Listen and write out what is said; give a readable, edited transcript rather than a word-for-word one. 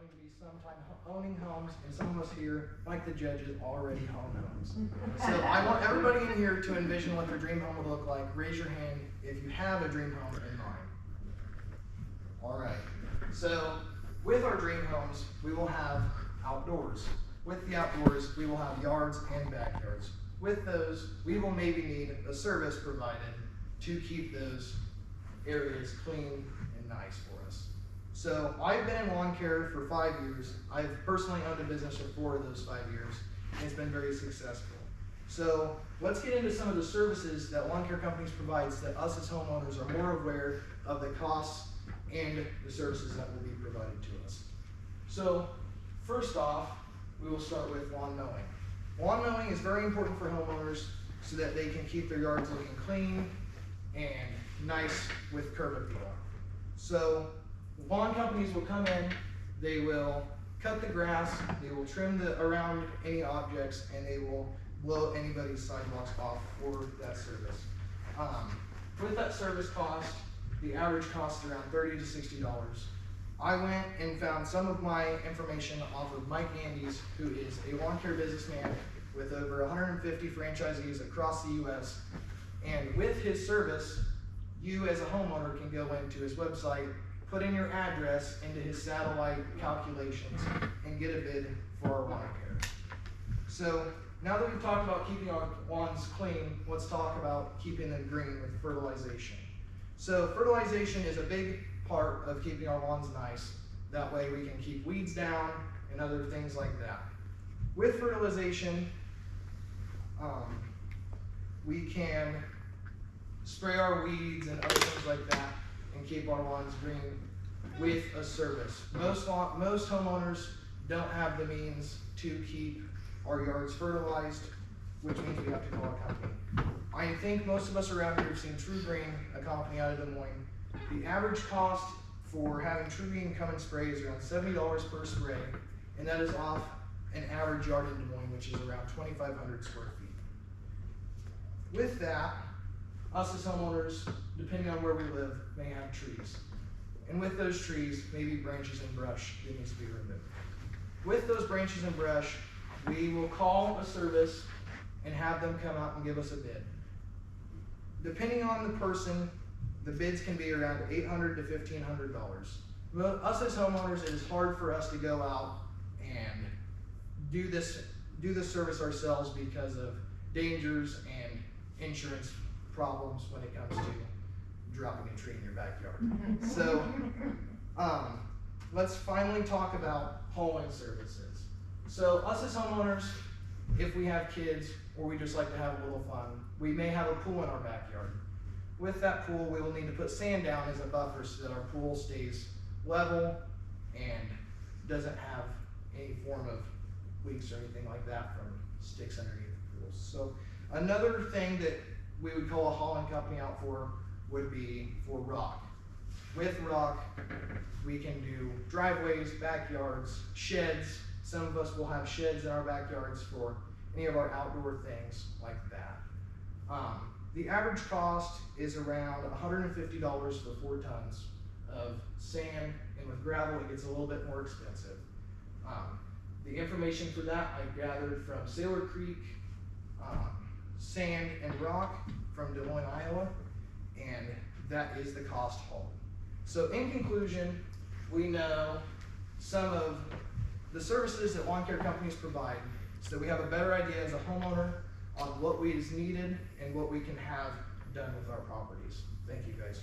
going to be sometime owning homes, and some of us here, like the judges, already own homes. So I want everybody in here to envision what their dream home would look like. Raise your hand if you have a dream home in mind. All right. So with our dream homes, we will have outdoors. With the outdoors, we will have yards and backyards. With those, we will maybe need a service provided to keep those areas clean and nice for us. So I've been in lawn care for 5 years. I've personally owned a business for 4 of those 5 years, and it's been very successful. So let's get into some of the services that lawn care companies provide so that us as homeowners are more aware of the costs and the services that will be provided to us. So first off, we will start with lawn mowing. Lawn mowing is very important for homeowners so that they can keep their yards looking clean and nice with curb appeal. So lawn companies will come in, they will cut the grass, they will trim around any objects, and they will blow anybody's sidewalks off for that service. With that service cost, the average cost is around $30 to $60. I went and found some of my information off of Mike Andes, who is a lawn care businessman with over 150 franchisees across the US. And with his service, you as a homeowner can go into his website, put in your address into his satellite calculations, and get a bid for our lawn care. So now that we've talked about keeping our lawns clean, let's talk about keeping them green with fertilization. So fertilization is a big part of keeping our lawns nice. That way we can keep weeds down and other things like that. With fertilization, we can spray our weeds and other things like that and keep our lawns green with a service. Most homeowners don't have the means to keep our yards fertilized, which means we have to call a company. I think most of us around here have seen True Green, a company out of Des Moines. The average cost for having True Green come and spray is around $70 per spray, and that is off an average yard in Des Moines, which is around 2,500 square feet. With that, us as homeowners, depending on where we live, may have trees. And with those trees, maybe branches and brush that needs to be removed. With those branches and brush, we will call a service and have them come out and give us a bid. Depending on the person, the bids can be around $800 to $1,500. Us as homeowners, it is hard for us to go out and do this service ourselves because of dangers and insurance problems when it comes to dropping a tree in your backyard. So let's finally talk about hauling services. So us as homeowners, if we have kids or we just like to have a little fun, we may have a pool in our backyard. With that pool, we will need to put sand down as a buffer so that our pool stays level and doesn't have any form of leaks or anything like that from sticks underneath the pools. So another thing that we would call a hauling company out for would be for rock. With rock, we can do driveways, backyards, sheds. Some of us will have sheds in our backyards for any of our outdoor things like that. The average cost is around $150 for 4 tons of sand, and with gravel it gets a little bit more expensive. The information for that I gathered from Sailor Creek, Sand and Rock from Des Moines, Iowa, and that is the cost hauled. So in conclusion, we know some of the services that lawn care companies provide so that we have a better idea as a homeowner on what is needed and what we can have done with our properties. Thank you guys.